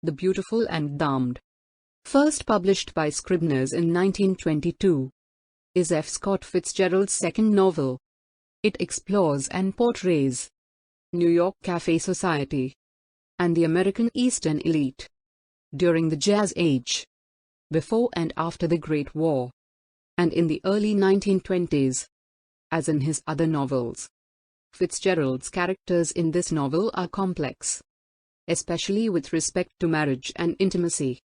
The Beautiful and Damned, first published by Scribner's in 1922, is F. Scott Fitzgerald's second novel. It explores and portrays New York cafe society and the American Eastern elite during the Jazz Age, before and after the Great War, and in the early 1920s. As in his other novels, Fitzgerald's characters in this novel are complex, especially with respect to marriage and intimacy.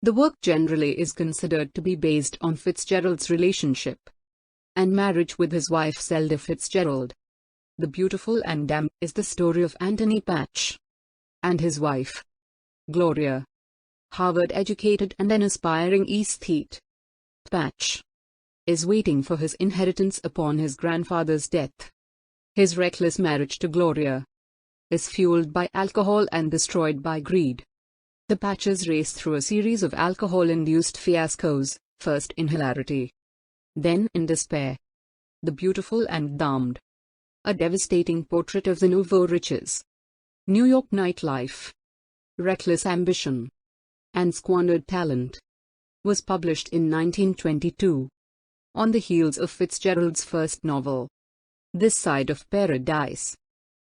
The work generally is considered to be based on Fitzgerald's relationship and marriage with his wife Zelda Fitzgerald. The Beautiful and Damned is the story of Anthony Patch and his wife, Gloria. Harvard-educated and an aspiring aesthete, Patch is waiting for his inheritance upon his grandfather's death. His reckless marriage to Gloria is fueled by alcohol and destroyed by greed. The Patches race through a series of alcohol-induced fiascos, first in hilarity, then in despair. The Beautiful and Damned, a devastating portrait of the nouveau riches, New York nightlife, reckless ambition, and squandered talent, was published in 1922. On the heels of Fitzgerald's first novel, This Side of Paradise.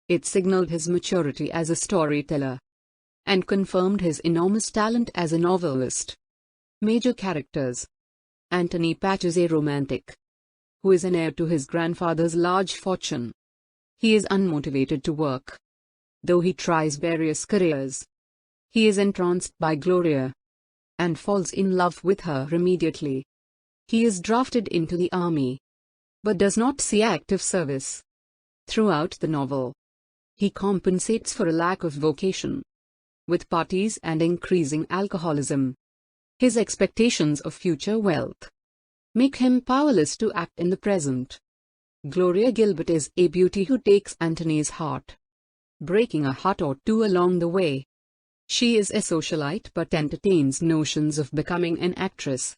It signaled his maturity as a storyteller and confirmed his enormous talent as a novelist. Major characters. Anthony Patch is a romantic who is an heir to his grandfather's large fortune. He is unmotivated to work, though he tries various careers. He is entranced by Gloria and falls in love with her immediately. He is drafted into the army, but does not see active service. Throughout the novel, he compensates for a lack of vocation with parties and increasing alcoholism. His expectations of future wealth make him powerless to act in the present. Gloria Gilbert is a beauty who takes Anthony's heart, breaking a heart or two along the way. She is a socialite but entertains notions of becoming an actress.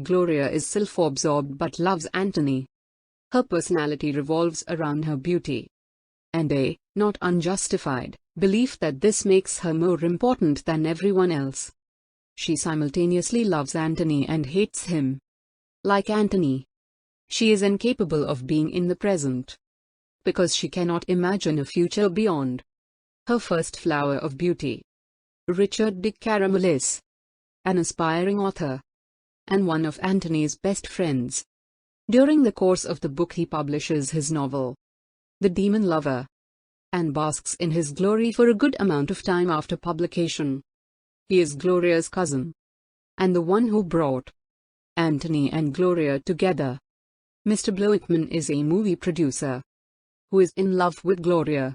Gloria is self-absorbed but loves Anthony. Her personality revolves around her beauty and a, not unjustified, belief that this makes her more important than everyone else. She simultaneously loves Anthony and hates him. Like Anthony, she is incapable of being in the present because she cannot imagine a future beyond. Her first flower of beauty. Richard Dick Caramel is an aspiring author and one of Anthony's best friends. During the course of the book he publishes his novel, The Demon Lover, and basks in his glory for a good amount of time after publication. He is Gloria's cousin, and the one who brought Anthony and Gloria together. Mr. Bloeckman is a movie producer who is in love with Gloria,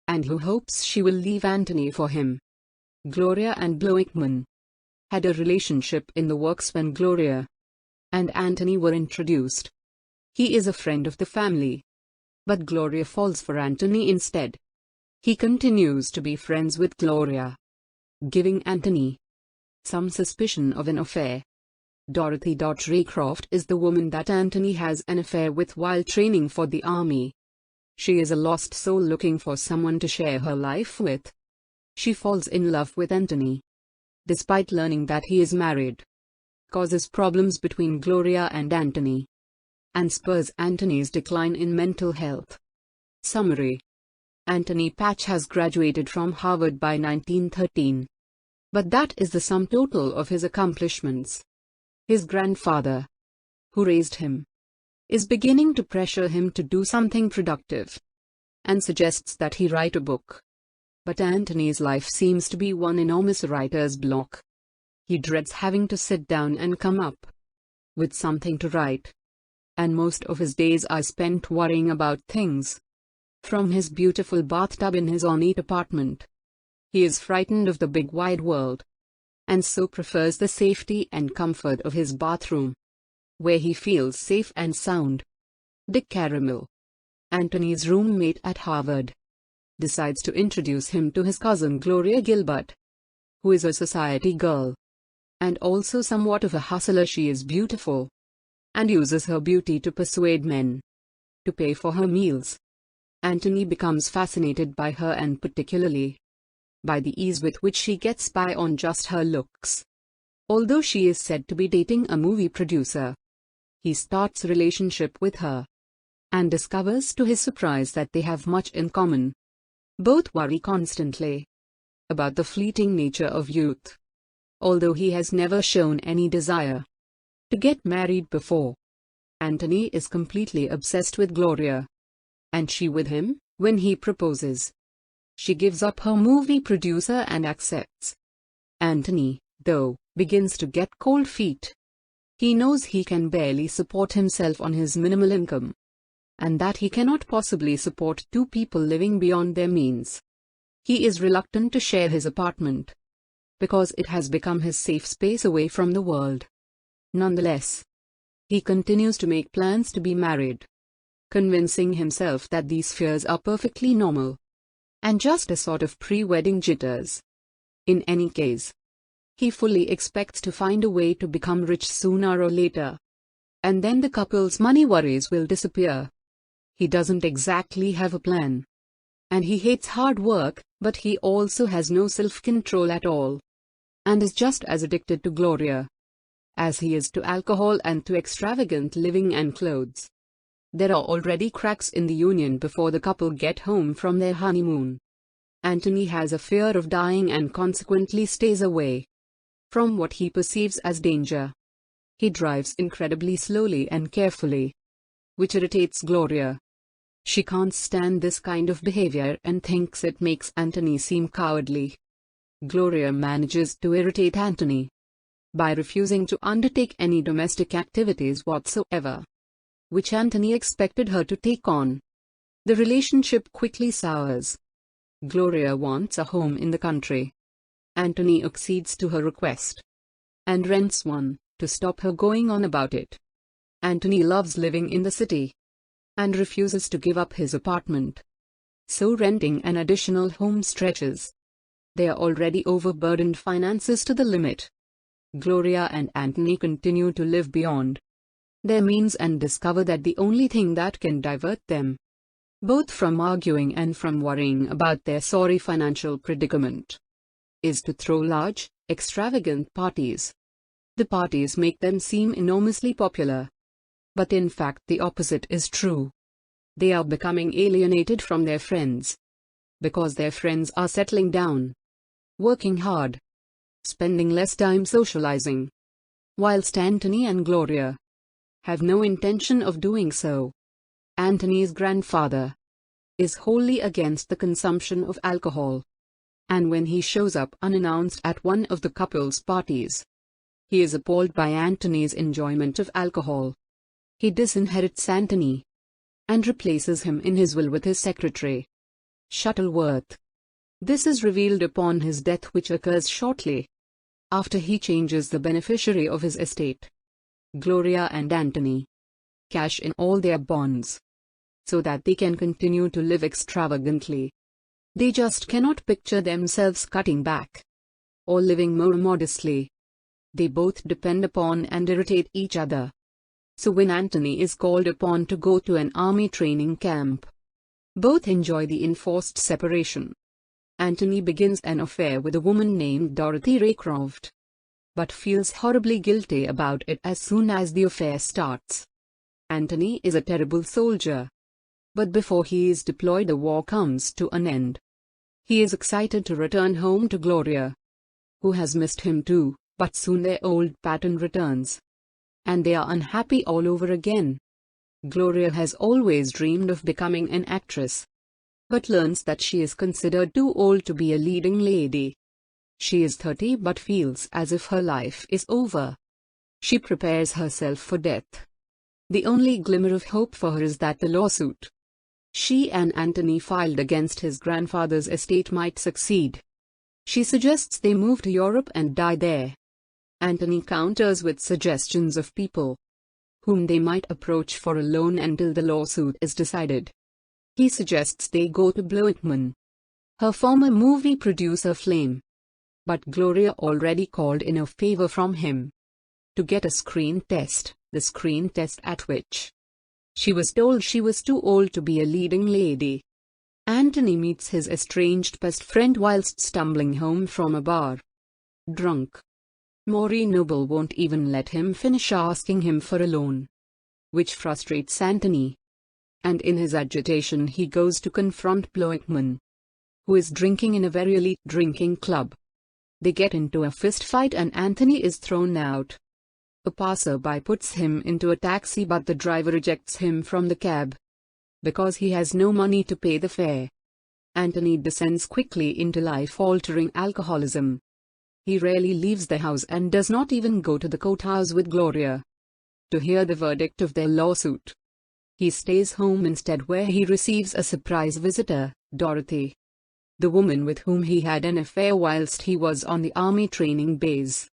and who hopes she will leave Anthony for him. Gloria and Bloeckman had a relationship in the works when Gloria and Anthony were introduced. He is a friend of the family, but Gloria falls for Anthony instead. He continues to be friends with Gloria, giving Anthony some suspicion of an affair. Dorothy Raycroft is the woman that Anthony has an affair with while training for the army. She is a lost soul looking for someone to share her life with. She falls in love with Anthony, despite learning that he is married, causes problems between Gloria and Anthony, and spurs Anthony's decline in mental health. Summary. Anthony Patch has graduated from Harvard by 1913. But that is the sum total of his accomplishments. His grandfather, who raised him, is beginning to pressure him to do something productive, and suggests that he write a book. But Anthony's life seems to be one enormous writer's block. He dreads having to sit down and come up with something to write, and most of his days are spent worrying about things. From his beautiful bathtub in his ornate apartment, he is frightened of the big wide world, and so prefers the safety and comfort of his bathroom, where he feels safe and sound. Dick Caramel, Anthony's roommate at Harvard, decides to introduce him to his cousin Gloria Gilbert, who is a society girl, and also somewhat of a hustler. She is beautiful, and uses her beauty to persuade men to pay for her meals. Anthony becomes fascinated by her and particularly by the ease with which she gets by on just her looks. Although she is said to be dating a movie producer, he starts a relationship with her and discovers to his surprise that they have much in common. Both worry constantly about the fleeting nature of youth. Although he has never shown any desire to get married before, Anthony is completely obsessed with Gloria, and she with him. When he proposes, she gives up her movie producer and accepts. Anthony, though, begins to get cold feet. He knows he can barely support himself on his minimal income, and that he cannot possibly support two people living beyond their means. He is reluctant to share his apartment, because it has become his safe space away from the world. Nonetheless, he continues to make plans to be married, convincing himself that these fears are perfectly normal and just a sort of pre-wedding jitters. In any case, he fully expects to find a way to become rich sooner or later, and then the couple's money worries will disappear. He doesn't exactly have a plan, and he hates hard work, but he also has no self-control at all, and is just as addicted to Gloria as he is to alcohol and to extravagant living and clothes. There are already cracks in the union before the couple get home from their honeymoon. Anthony has a fear of dying and consequently stays away from what he perceives as danger. He drives incredibly slowly and carefully, which irritates Gloria. She can't stand this kind of behavior and thinks it makes Anthony seem cowardly. Gloria manages to irritate Anthony by refusing to undertake any domestic activities whatsoever, which Anthony expected her to take on. The relationship quickly sours. Gloria wants a home in the country. Anthony accedes to her request and rents one, to stop her going on about it. Anthony loves living in the city and refuses to give up his apartment, so renting an additional home stretches their already overburdened finances to the limit. Gloria and Anthony continue to live beyond their means and discover that the only thing that can divert them both from arguing and from worrying about their sorry financial predicament is to throw large, extravagant parties. The parties make them seem enormously popular, but in fact the opposite is true. They are becoming alienated from their friends because their friends are settling down, working hard, spending less time socializing, whilst Anthony and Gloria have no intention of doing so. Anthony's grandfather is wholly against the consumption of alcohol, and when he shows up unannounced at one of the couple's parties, he is appalled by Anthony's enjoyment of alcohol. He disinherits Anthony and replaces him in his will with his secretary, Shuttleworth. This is revealed upon his death, which occurs shortly after he changes the beneficiary of his estate. Gloria and Anthony cash in all their bonds so that they can continue to live extravagantly. They just cannot picture themselves cutting back or living more modestly. They both depend upon and irritate each other. So when Anthony is called upon to go to an army training camp, both enjoy the enforced separation. Anthony begins an affair with a woman named Dorothy Raycroft, but feels horribly guilty about it as soon as the affair starts. Anthony is a terrible soldier, but before he is deployed the war comes to an end. He is excited to return home to Gloria, who has missed him too, but soon their old pattern returns, and they are unhappy all over again. Gloria has always dreamed of becoming an actress, but learns that she is considered too old to be a leading lady. She is 30 but feels as if her life is over. She prepares herself for death. The only glimmer of hope for her is that the lawsuit she and Anthony filed against his grandfather's estate might succeed. She suggests they move to Europe and die there. Anthony counters with suggestions of people whom they might approach for a loan until the lawsuit is decided. He suggests they go to Bloeckman, her former movie producer flame. But Gloria already called in a favor from him to get a screen test, the screen test at which she was told she was too old to be a leading lady. Anthony meets his estranged best friend whilst stumbling home from a bar. Drunk. Maureen Noble won't even let him finish asking him for a loan, which frustrates Anthony. And in his agitation he goes to confront Bloeckman, who is drinking in a very elite drinking club. They get into a fist fight and Anthony is thrown out. A passerby puts him into a taxi but the driver ejects him from the cab because he has no money to pay the fare. Anthony descends quickly into life-altering alcoholism. He rarely leaves the house and does not even go to the courthouse with Gloria to hear the verdict of their lawsuit. He stays home instead, where he receives a surprise visitor, Dorothy, the woman with whom he had an affair whilst he was on the army training base.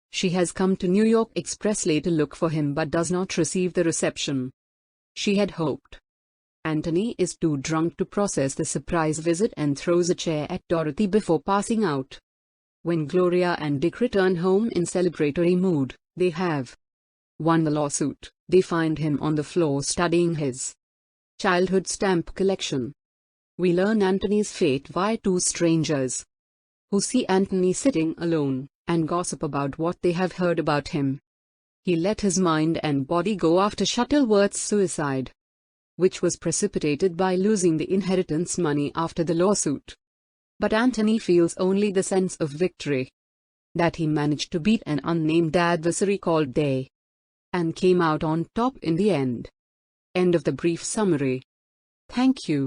She has come to New York expressly to look for him but does not receive the reception she had hoped. Anthony is too drunk to process the surprise visit and throws a chair at Dorothy before passing out. When Gloria and Dick return home in celebratory mood, they have won the lawsuit. They find him on the floor studying his childhood stamp collection. We learn Anthony's fate via two strangers who see Anthony sitting alone and gossip about what they have heard about him. He let his mind and body go after Shuttleworth's suicide, which was precipitated by losing the inheritance money after the lawsuit. But Anthony feels only the sense of victory, that he managed to beat an unnamed adversary called They, and came out on top in the end. End of the brief summary. Thank you.